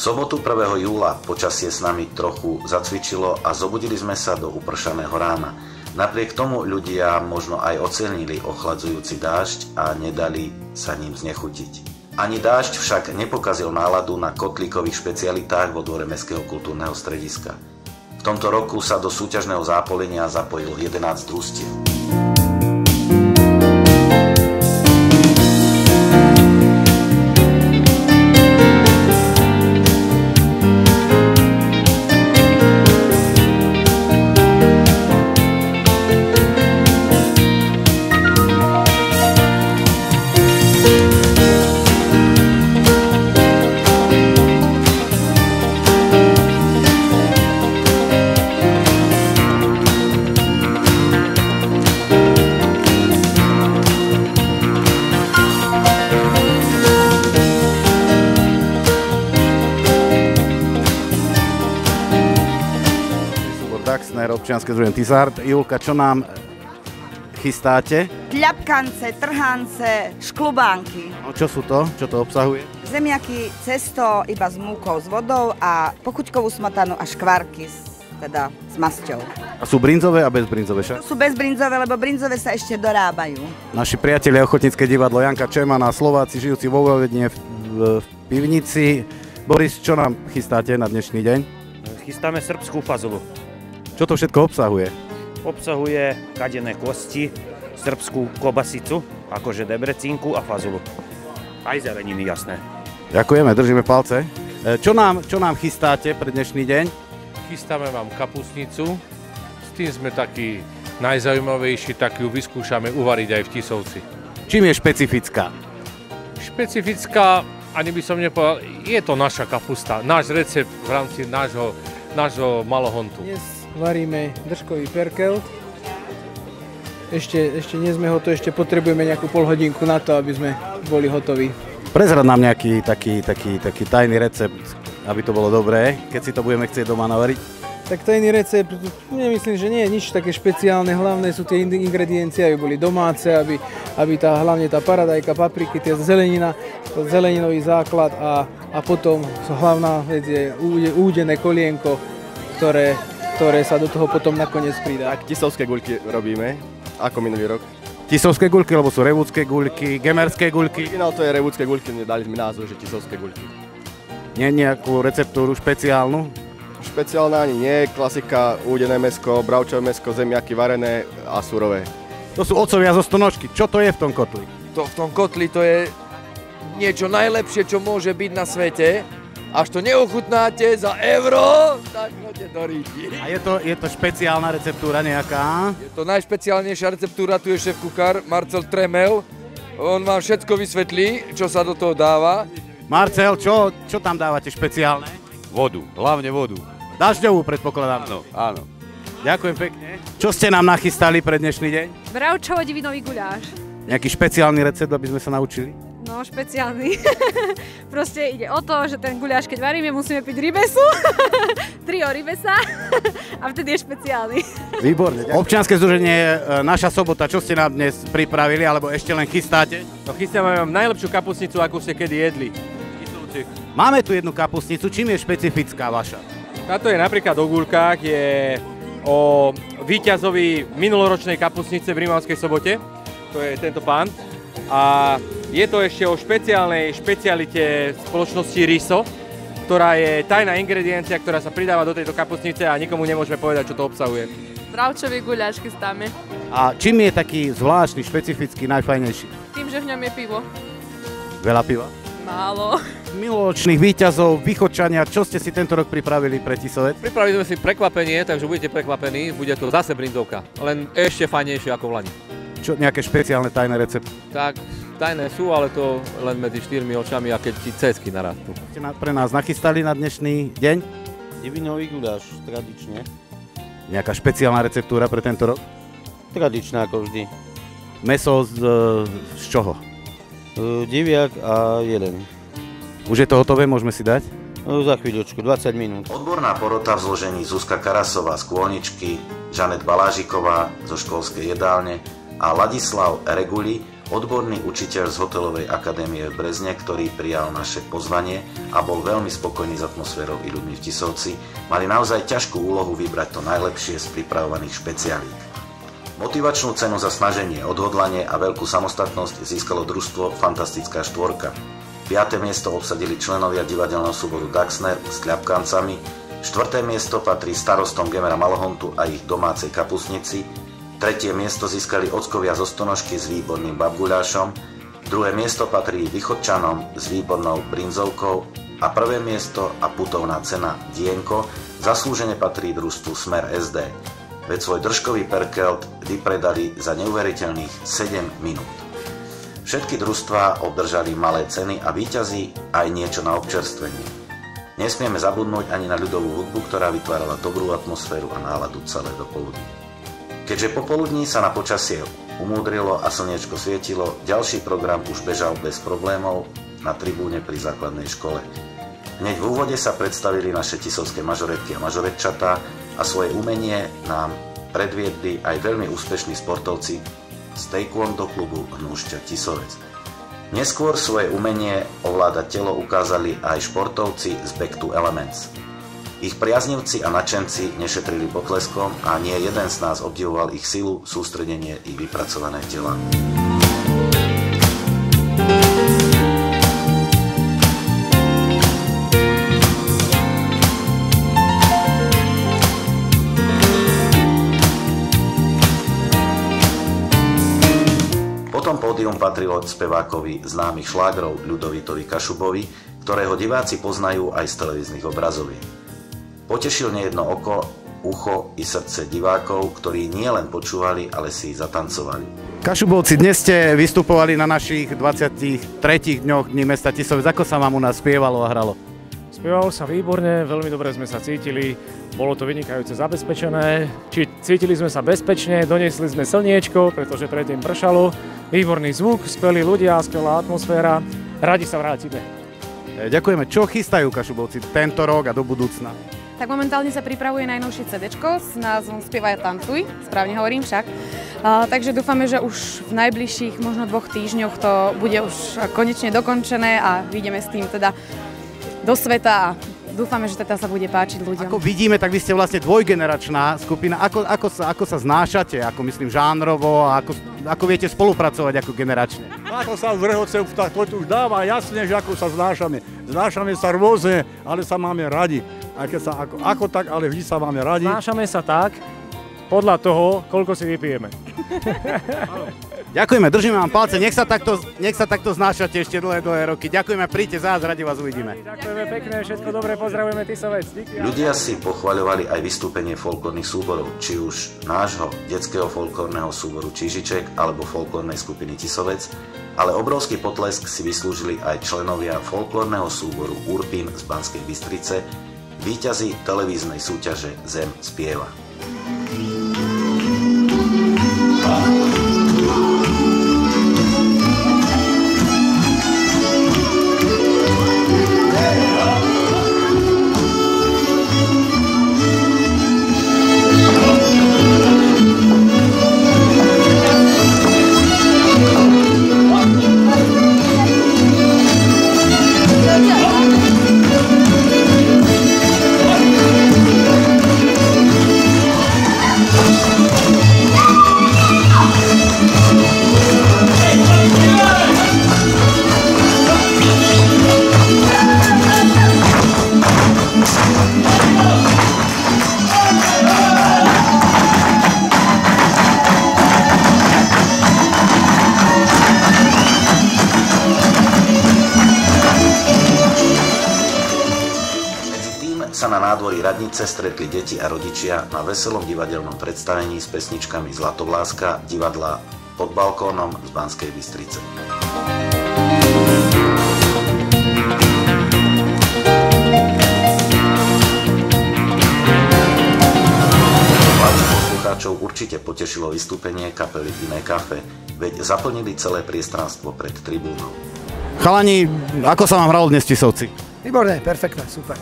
V sobotu 1. júla počasie s nami trochu zacvičilo a zobudili sme sa do upršaného rána. Napriek tomu ľudia možno aj ocenili ochladzujúci dážď a nedali sa ním znechutiť. Ani dážď však nepokazil náladu na kotlíkových špecialitách vo dvore Mestského kultúrneho strediska. V tomto roku sa do súťažného zápolenia zapojilo 11 družstiev. Občianske združenie Tizard. Julka, čo nám chystáte? Kľapkance, trhance, šklubánky. No, čo sú to? Čo to obsahuje? Zemiaky, cesto iba s múkou, s vodou a pochuťkovú smetanu a škvárky teda s masťou. A sú brinzové a bezbrinzové však? Sú bezbrinzové, lebo brinzové sa ešte dorábajú. Naši priatelia Ochotnícke divadlo Janka Čermana, Slováci žijúci vo Vojvodine v pivnici. Boris, čo nám chystáte na dnešný deň? Chystáme srbskú fazulu. Čo to všetko obsahuje? Obsahuje kadené kosti, srbskú kobasicu, akože debrecínku a fazulu. Aj zeleniny, jasné. Ďakujeme, držíme palce. Čo nám chystáte pre dnešný deň? Chystáme vám kapustnicu. S tým sme takí najzaujímavejší, tak ju vyskúšame uvariť aj v Tisovci. Čím je špecifická? Špecifická, ani by som nepovedal, je to naša kapusta, náš recept v rámci nášho malohontu. Varíme držkový perkelt. Ešte nie sme hotoví, ešte potrebujeme nejakú polhodinku na to, aby sme boli hotoví. Prezrad nám nejaký taký tajný recept, aby to bolo dobré, keď si to budeme chcieť doma navariť. Tak tajný recept, nemyslím, že nie je nič také špeciálne, hlavné sú tie ingrediencie, aby boli domáce, aby hlavne tá paradajka, papriky, tá zelenina, zeleninový základ a potom hlavná vec je údené kolienko, ktoré sa do toho potom nakoniec pridá. Tak tisovské guľky robíme, ako minulý rok. Tisovské guľky, alebo sú revúdske guľky, gemerské guľky? Originál to je revúdske guľky, dali sme názov, že tisovské guľky. Nie nejakú receptúru špeciálnu? Špeciálna ani nie, klasika, údené mäsko, bravčové mäsko, zemiaky varené a surové. To sú otcovia zo stonožky, čo to je v tom kotli? V tom kotli to je niečo najlepšie, čo môže byť na svete. Až to neochutnáte za euro, tak choďte do ríti. A je to špeciálna receptúra nejaká? Je to najšpeciálnejšia receptúra, tu je šéf-kuchár Marcel Tremel. On vám všetko vysvetlí, čo sa do toho dáva. Marcel, čo tam dávate špeciálne? Vodu, hlavne vodu. Dažďovú predpokladám. Áno. Ďakujem pekne. Čo ste nám nachystali pre dnešný deň? Bravčovo-divinový guľáš. Nejaký špeciálny recept, aby sme sa naučili? No, špeciálny. Proste ide o to, že ten guľáš, keď varíme, musíme piť rybesu. Trio rybesa. A vtedy je špeciálny. Výborne. Občianske združenie Naša sobota, čo ste nám dnes pripravili, alebo ešte len chystáte? No, chystáme vám najlepšiu kapustnicu, akú ste kedy jedli. Máme tu jednu kapustnicu, čím je špecifická vaša? Táto je napríklad o guľkách, je o víťazovi minuloročnej kapustnice v Rimavskej Sobote. To je tento pán. A je to ešte o špeciálnej špecialite spoločnosti Riso, ktorá je tajná ingrediencia, ktorá sa pridáva do tejto kapustnice a nikomu nemôžeme povedať, čo to obsahuje. Bravčový guľáš chystáme. A čím je taký zvláštny, špecifický, najfajnejší? Tým, že v ňom je pivo. Veľa piva? Málo. Minuloročných víťazov, Vychodčania, čo ste si tento rok pripravili pre Tisovec? Pripravili sme si prekvapenie, takže budete prekvapení, bude to zase brinzovka, len ešte fajnejšie ako v lani. Čo, nejaké špeciálne tajné recepty? Tak, tajné sú, ale to len medzi 4 očami a keď ti cesky narastú. Ste pre nás nachystali na dnešný deň? Divinový guľáš, tradične. Nejaká špeciálna receptúra pre tento rok? Tradičná ako vždy. Mäso z čoho? Diviak a jeden. Už je to hotové, môžeme si dať? Za chvíľočku, 20 minút. Odborná porota v zložení Zuzka Karasová z Kôničky, Žanet Balážiková zo školskej jedálne a Ladislav Reguli odborný učiteľ z hotelovej akadémie v Brezne, ktorý prijal naše pozvanie a bol veľmi spokojný s atmosférou i ľuďmi v Tisovci, mali naozaj ťažkú úlohu vybrať to najlepšie z pripravovaných špecialít. Motivačnú cenu za snaženie, odhodlanie a veľkú samostatnosť získalo družstvo Fantastická štvorka. 5. miesto obsadili členovia divadelného súboru Daxner s Kľapkancami, 4. miesto patrí starostom Gemera Malohontu a ich domácej kapustnici, 3. miesto získali ockovia zo Stonožky s výborným babguľášom, 2. miesto patrí Východčanom s výbornou brinzovkou a 1. miesto a putovná cena Dienko zaslúžene patrí družstvu Smer SD. Veď svoj držkový perkelt vypredali za neuveriteľných 7 minút. Všetky družstvá obdržali malé ceny a víťazí aj niečo na občerstvenie. Nesmieme zabudnúť ani na ľudovú hudbu, ktorá vytvárala dobrú atmosféru a náladu celé dopoludnie. Keďže popoludní sa na počasie umúdrilo a slniečko svietilo, ďalší program už bežal bez problémov na tribúne pri základnej škole. Hneď v úvode sa predstavili naše tisovské mažoretky a mažoretčatá a svoje umenie nám predviedli aj veľmi úspešní sportovci z taekwondo klubu Hnúšťa Tisovec. Neskôr svoje umenie ovládať telo ukázali aj športovci z Back to Elements. Ich priaznivci a nadšenci nešetrili potleskom a nie jeden z nás obdivoval ich silu, sústredenie i vypracované tela. Potom pódium patrilo spevákovi známych šlágrov Ľudovitovi Kašubovi, ktorého diváci poznajú aj z televíznych obrazoviek. Potešil nejedno oko, ucho i srdce divákov, ktorí nielen počúvali, ale si zatancovali. Kašubovci, dnes ste vystupovali na našich 23 dňoch Dní mesta Tisovec. Ako sa vám u nás spievalo a hralo? Spievalo sa výborne, veľmi dobre sme sa cítili, bolo to vynikajúce zabezpečené, cítili sme sa bezpečne, doniesli sme slniečko, pretože predtým pršalo, výborný zvuk, skvelí ľudia, skvelá atmosféra, radi sa vrátime. Ďakujeme. Čo chystajú Kašubovci tento rok a do budúcna? Tak momentálne sa pripravuje najnovšie CD-čko s názvom Spievaj a tancuj, správne hovorím však. Takže dúfame, že už v najbližších možno 2 týždňoch to bude už konečne dokončené a vyjdeme s tým teda do sveta a dúfame, že teda sa bude páčiť ľuďom. Ako vidíme, tak vy ste vlastne dvojgeneračná skupina. Ako sa znášate, ako myslím žánrovo a ako viete spolupracovať ako generačne? Ako sa v Rehoce, tak to už dáva jasne, že ako sa znášame. Znášame sa rôzne, ale sa máme radi. Aj keď sa ako tak, ale vždy sa máme radi. Znášame sa tak, podľa toho, koľko si vypijeme. Ďakujeme, držíme vám palce, nech sa takto znášate ešte dlhé roky. Ďakujeme, príďte zás, radi vás uvidíme. Ďakujeme pekne, všetko dobré, pozdravujeme Tisovec. Ľudia si pochvaľovali aj vystúpenie folklórnych súborov, či už nášho detského folklórneho súboru Čížiček alebo folklórnej skupiny Tisovec, ale obrovský potlesk si vyslúžili aj členovia folklórneho súboru Urpín z Banskej Bystrice, víťazi televíznej súťaže Zem spieva. Sa na nádvorí radnice stretli deti a rodičia na veselom divadelnom predstavení s pesničkami Zlatovláska divadla Pod balkónom z Banskej Bystrice. Poslucháčov určite potešilo vystúpenie kapely Iné kafe, veď zaplnili celé priestranstvo pred tribúnou. Chalani, ako sa vám hralo dnes Tisovci? Výborné, perfektné, super.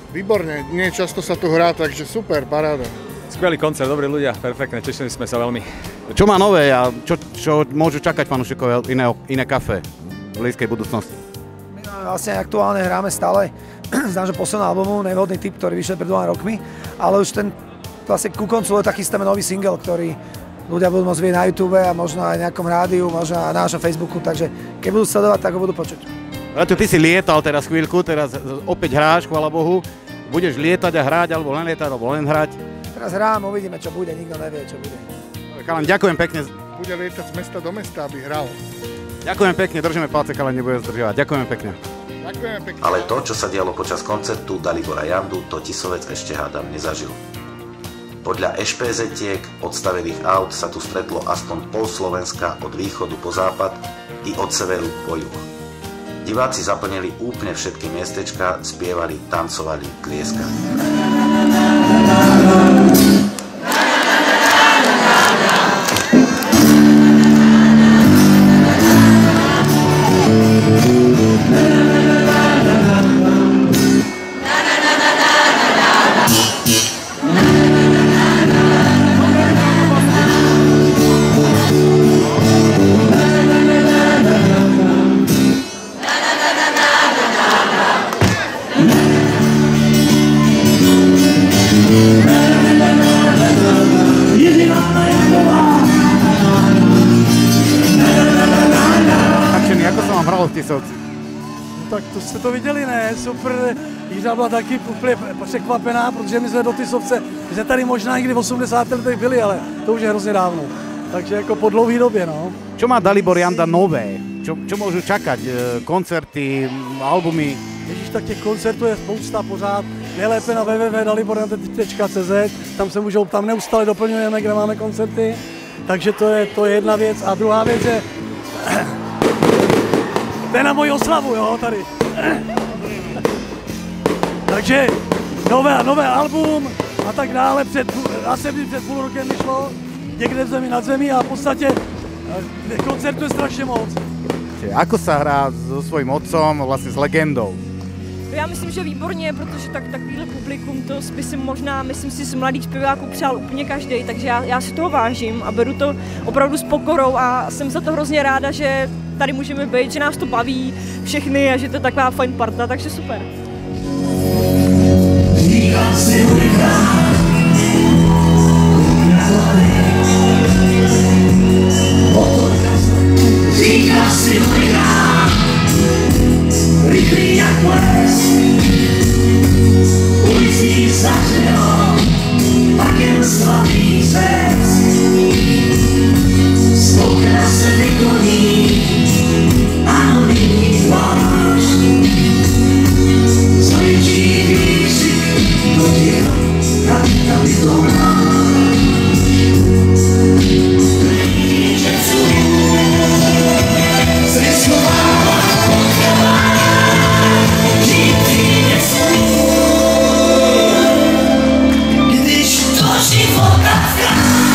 Výborne, nie často sa tu hrá, takže super, paráda. Skvelý koncert, dobrí ľudia, perfektne, tešili sme sa veľmi. Čo má nové a čo môžu čakať fanúšikovia iné kafe v blízkej budúcnosti? My vlastne aktuálne hráme stále z nášho posledného albumu Nevhodný typ, ktorý vyšiel pred 2 rokmi, ale už ten vlastne ku koncu leta chystáme nový single, ktorý ľudia budú môcť vidieť na YouTube a možno aj na nejakom rádiu, možno aj na našom Facebooku, takže keď budú sledovať, tak ho budú počuť. Raťo, ty si lietal teraz chvíľku, teraz opäť hráš, chvála Bohu. Budeš lietať a hrať, alebo len lietať, alebo len hrať? Teraz hrám, uvidíme, čo bude, nikto nevie, čo bude. Kalan, ďakujem pekne. Bude lietať z mesta do mesta, aby hral. Ďakujem pekne, držíme palce, Kalan, nebudem zdržiavať. Ďakujeme pekne. Ďakujeme pekne. Ale to, čo sa dialo počas koncertu Dalibora Jandu, to Tisovec ešte hádam nezažil. Podľa ešpézetiek odstavených aut sa tu stretlo aspoň pol Slovenska od východu po západ i od severu po juh. Diváci zaplnili úplne všetky miestečka, spievali, tancovali, tlieskali. Tak to jste to viděli, ne? Super. Jiřa byla taky úplně překvapená, protože my jsme do Tisovce, my jsme tady možná někdy v 80. letech byli, ale to už je hrozně dávno. Takže jako po dlouhé době, no. Čo má Dalibor Janda nové? Čo môžu čakať? Koncerty, albumy? Ježíš, tak těch koncertů je spousta pořád. Nejlépe na www.daliborjanda.cz, tam neustále doplňujeme, kde máme koncerty. Takže to je jedna věc. A druhá věc je, to je na moji oslavu, jo, tady. Takže nové album a tak dále, asi před půl rokem vyšlo, někde v zemi nad zemí a v podstatě koncertu je strašně moc. Ako sa hrá so svojím otcom, vlastne s legendou? Já myslím, že výborně, protože takovýhle publikum, to by si možná, myslím si, z mladých zpěváků přál úplně každý, takže já si toho vážím a beru to opravdu s pokorou a jsem za to hrozně ráda, že tady můžeme být, že nás to baví všechny a že to je taková fajn parta, takže super. Říká si uliká, rychlý jak ples, ulicí zavřelo, pak jen slavý řez. Spoukna se vykloní, anonymní tvář, zaječí výřik, do těla, kapitalitou máš. Klíče zeskovává potkává, žitý nesmí, když to života vchází.